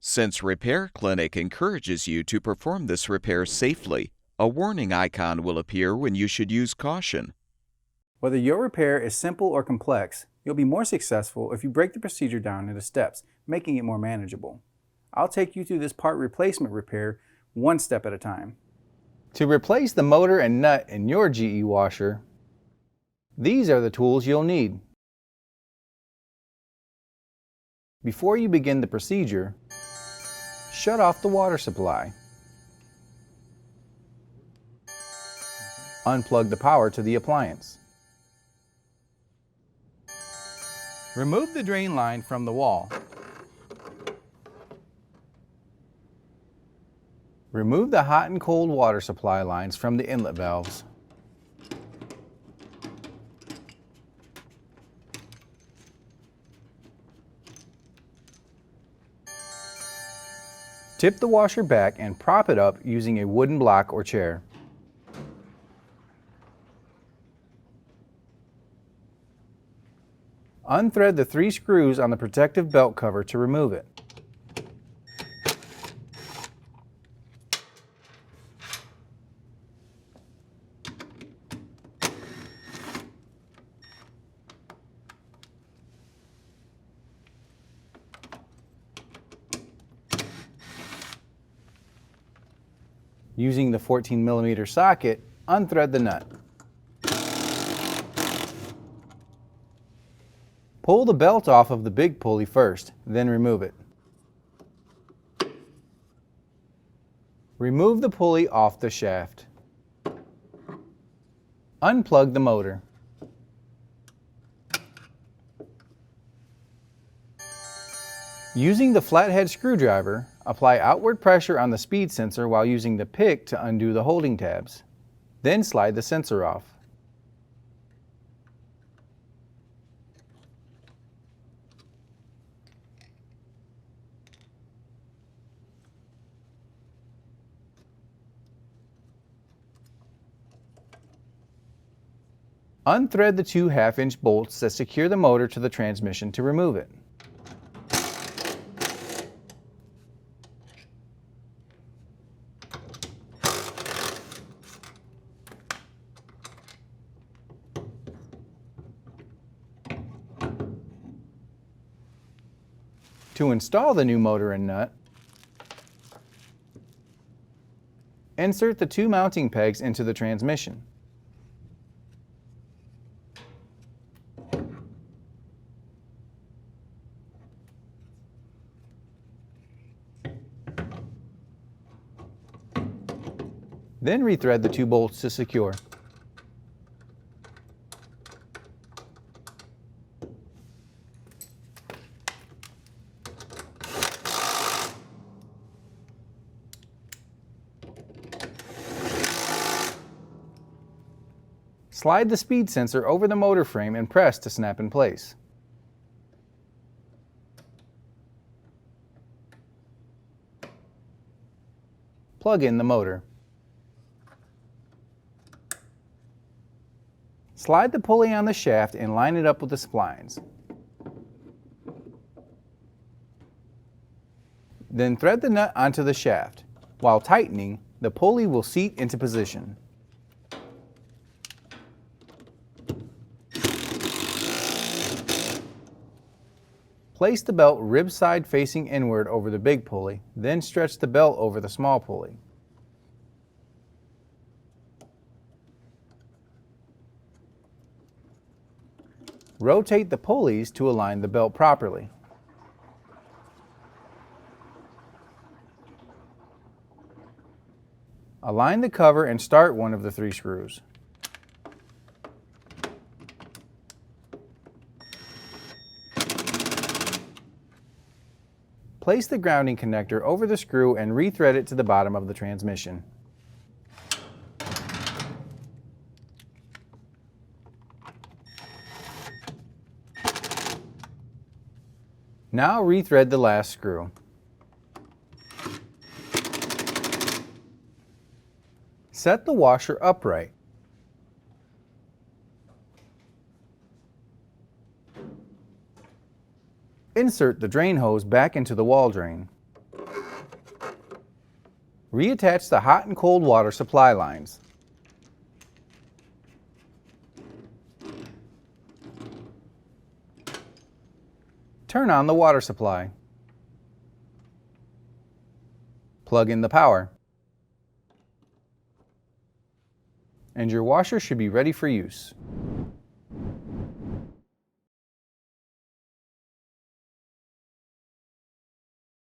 Since Repair Clinic encourages you to perform this repair safely, a warning icon will appear when you should use caution. Whether your repair is simple or complex, you'll be more successful if you break the procedure down into steps, making it more manageable. I'll take you through this part replacement repair one step at a time. To replace the motor and nut in your GE washer, these are the tools you'll need. Before you begin the procedure, shut off the water supply. Unplug the power to the appliance. Remove the drain line from the wall. Remove the hot and cold water supply lines from the inlet valves. Tip the washer back and prop it up using a wooden block or chair. Unthread the 3 screws on the protective belt cover to remove it. Using the 14mm socket, unthread the nut. Pull the belt off of the big pulley first, then remove it. Remove the pulley off the shaft. Unplug the motor. Using the flathead screwdriver, apply outward pressure on the speed sensor while using the pick to undo the holding tabs. Then slide the sensor off. Unthread the 2 half-inch bolts that secure the motor to the transmission to remove it. To install the new motor and nut, insert the 2 mounting pegs into the transmission. Then rethread the 2 bolts to secure. Slide the speed sensor over the motor frame and press to snap in place. Plug in the motor. Slide the pulley on the shaft and line it up with the splines. Then thread the nut onto the shaft. While tightening, the pulley will seat into position. Place the belt rib side facing inward over the big pulley, then stretch the belt over the small pulley. Rotate the pulleys to align the belt properly. Align the cover and start one of the 3 screws. Place the grounding connector over the screw and rethread it to the bottom of the transmission. Now rethread the last screw. Set the washer upright. Insert the drain hose back into the wall drain. Reattach the hot and cold water supply lines. Turn on the water supply. Plug in the power. And your washer should be ready for use.